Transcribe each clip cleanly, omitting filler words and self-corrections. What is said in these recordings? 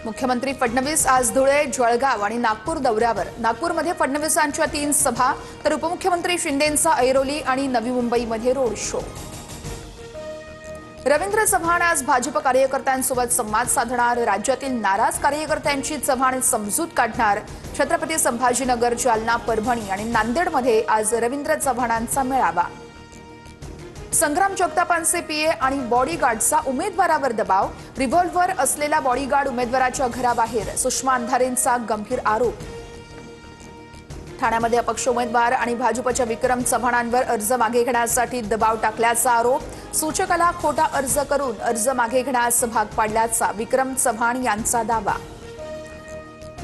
मुख्यमंत्री फडणवीस आज धुळे, जळगाव आणि नागपूर दौऱ्यावर। नागपूरमध्ये फडणवीसांच्या 3 सभा तर उपमुख्यमंत्री शिंदेंचा ऐरोली आणि नवी मुंबईमध्ये रोड शो। रवींद्र चव्हाण आज भाजप कार्यकर्त्यांसोबत संवाद साधणार। राज्यातील नाराज कार्यकर्त्यांची चव्हाण समजूत काढणार। छत्रपती संभाजीनगर, जालना, परभणी आणि नांदेडमध्ये आज रवींद्र चव्हाणांचा मेळावा। संग्राम जगतापांचे पीए आणि बॉडीगार्डचा उमेदवारावर दबाव। रिव्हॉल्व्हर असलेला बॉडीगार्ड उमेदवाराच्या घराबाहेर, सुषमा अंधारेंचा गंभीर आरोप। ठाण्यामध्ये अपक्ष उमेदवार आणि भाजपच्या विक्रम चव्हाणांवर अर्ज मागे घेण्यासाठी दबाव टाकल्याचा आरोप। सूचकाला खोटा अर्ज करून अर्ज मागे घेण्यास भाग पाडल्याचा विक्रम चव्हाण यांचा दावा।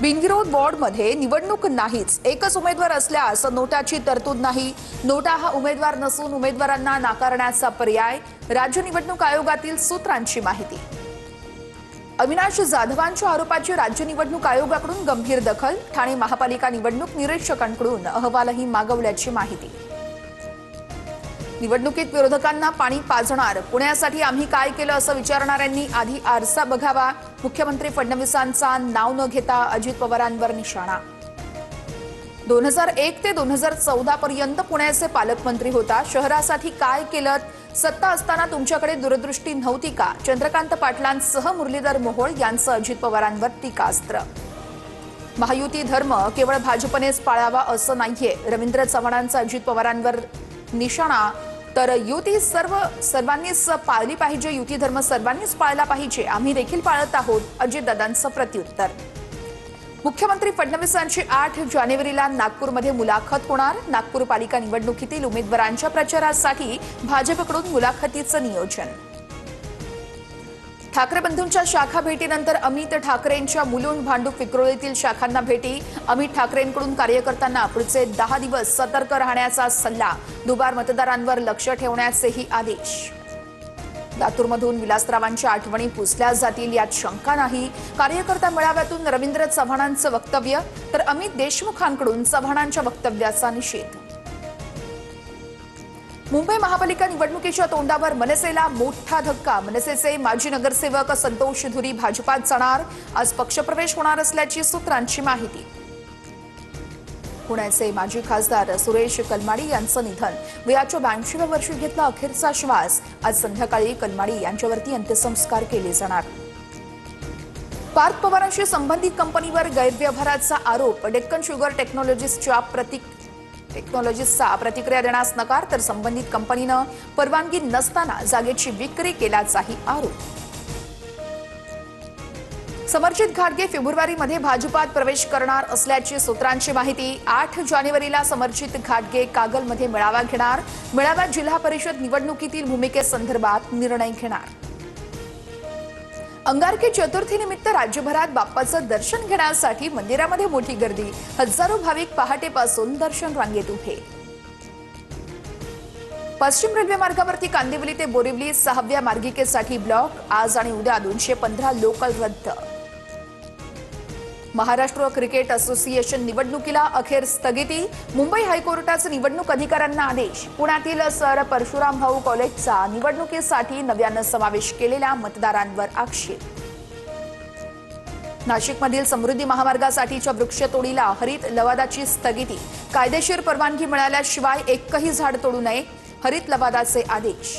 बिनविरोध वॉर्डमध्ये निवडणूक नाहीच, एकच उमेदवार असल्यास नोटाची तरतूद नाही। नोटा हा उमेदवार नसून उमेदवारांना नाकारण्याचा पर्याय। राज्य निवडणूक आयोगातील सूत्रांची माहिती। अविनाश जाधवांच्या आरोपाची राज्य निवडणूक आयोगाकडून गंभीर दखल। ठाणे महापालिका निवडणूक निरीक्षकांकडून अहवालही मागवल्याची माहिती। निवडणुकीत विरोधकांना पाणी पाजणार, पुण्यासाठी आम्ही काय केलं असं विचारणाऱ्यांनी आधी आरसा बघावा। मुख्यमंत्री फडणवीसांचा नाव न घेता अजित पवारांवर निशाणा। 2001 ते 2014 पर्यंत पुण्याचे पालकमंत्री होता, शहरासाठी काय केलं? सत्ता असताना तुमच्याकडे दूरदृष्टी नव्हती का? चंद्रकांत पाटलांसह मुरलीधर मोहोळ यांचं अजित पवारांवर टीकास्त्र। महायुती धर्म केवळ भाजपनेच पाळावा असं नाहीये, रवींद्र चव्हाणांचा अजित पवारांवर निशाणा। तर युती सर्वांनीच पाळली पाहिजे, युती धर्म सर्वांनीच पाळला पाहिजे, आम्ही देखील पाळत आहोत, अजितदादांचं प्रत्युत्तर। मुख्यमंत्री फडणवीसांची 8 जानेवारीला नागपूरमध्ये मुलाखत होणार। नागपूर पालिका निवडणुकीतील उमेदवारांच्या प्रचारासाठी भाजपकडून मुलाखतीचं नियोजन। ठाकरे बंधूंच्या शाखा भेटीनंतर अमित ठाकरेंच्या मुलुंड, भांडूप, विक्रोळीतील शाखांना भेटी। अमित ठाकरेंकडून कार्यकर्त्यांना पुढचे 10 दिवस सतर्क राहण्याचा सल्ला। दुबार मतदारांवर लक्ष ठेवण्याचेही आदेश। लातूरमधून विलासरावांच्या आठवणी पुसल्या जातील यात शंका नाही। कार्यकर्ता मेळाव्यातून रवींद्र चव्हाणांचं वक्तव्य तर अमित देशमुखांकडून चव्हाणांच्या वक्तव्याचा निषेध। मुंबई महापालिका निवडणुकीच्या तोंडावर मनसेला मोठा धक्का। मनसेचे माजी नगरसेवक संतोष धुरी भाजपात जाणार। आज पक्षप्रवेश होणार असल्याची सूत्रांची माहिती। पुण्याचे माजी खासदार सुरेश कलमाडी यांचं निधन। वयाच्या 82व्या वर्षी घेतला अखेरचा श्वास। आज संध्याकाळी कलमाडी यांच्यावरती अंत्यसंस्कार केले जाणार। पार्थ पवारांशी संबंधित कंपनीवर गैरव्यवहाराचा आरोप। डेक्कन शुगर टेक्नॉलॉजीजचा प्रतिक्रिया देण्यास नकार, तर संबंधित कंपनीनं परवानगी नसताना जागेची विक्री केल्याचाही आरोप। समरजित घाटगे फेब्रुवारीमध्ये भाजपात प्रवेश करणार असल्याची सूत्रांची माहिती। 8 जानेवारीला समरजित घाटगे कागलमध्ये मेळावा घेणार। मेळाव्यात जिल्हा परिषद निवडणुकीतील भूमिकेसंदर्भात निर्णय घेणार। अंगारकी चतुर्थीनिमित्त राज्यभरात बाप्पाचं दर्शन घेण्यासाठी मंदिरामध्ये मोठी गर्दी। हजारो भाविक पहाटेपासून दर्शन रांगेत उभे। पश्चिम रेल्वे मार्गावरती कांदिवली ते बोरिवली 6व्या मार्गिकेसाठी ब्लॉक। आज आणि उद्या 215 लोकल रद्द। महाराष्ट्र क्रिकेट असोसिएशन निवडणुकीला अखेर स्थगिती। मुंबई हायकोर्टाचे निवडणूक अधिकाऱ्यांना आदेश। पुण्यातील सर परशुराम भाऊ कॉलेजचा निवडणुकीसाठी नव्यानं समावेश केलेल्या मतदारांवर आक्षेप। नाशिकमधील समृद्धी महामार्गासाठीच्या वृक्षतोडीला हरित लवादाची स्थगिती। कायदेशीर परवानगी मिळाल्याशिवाय एकही झाड तोडू नये, हरित लवादाचे आदेश।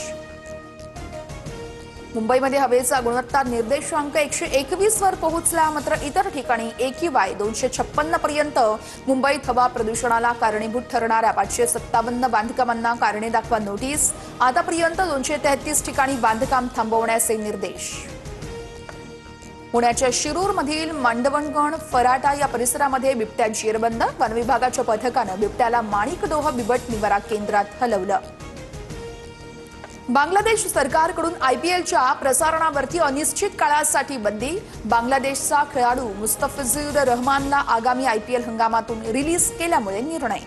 मुंबईमध्ये हवेचा गुणवत्ता निर्देशांक 121 वर पोहोचला, मात्र इतर ठिकाणी AQI 256 पर्यंत। मुंबईत हवा प्रदूषणाला कारणीभूत ठरणाऱ्या 557 बांधकामांना कारणे दाखवा नोटीस। आतापर्यंत 233 ठिकाणी बांधकाम थांबवण्याचे निर्देश। पुण्याच्या शिरूरमधील मांडवणगण, फराटा या परिसरामध्ये बिबट्या जेरबंद। वनविभागाच्या पथकानं बिबट्याला माणिकडोह बिबट निवारा केंद्रात हलवलं। बांगलादेश सरकारकडून IPLच्या प्रसारणावरती अनिश्चित काळासाठी बंदी। बांगलादेशचा खेळाडू मुस्तफिजुर रहमानला आगामी IPL हंगामातून रिलीज केल्यामुळे निर्णय।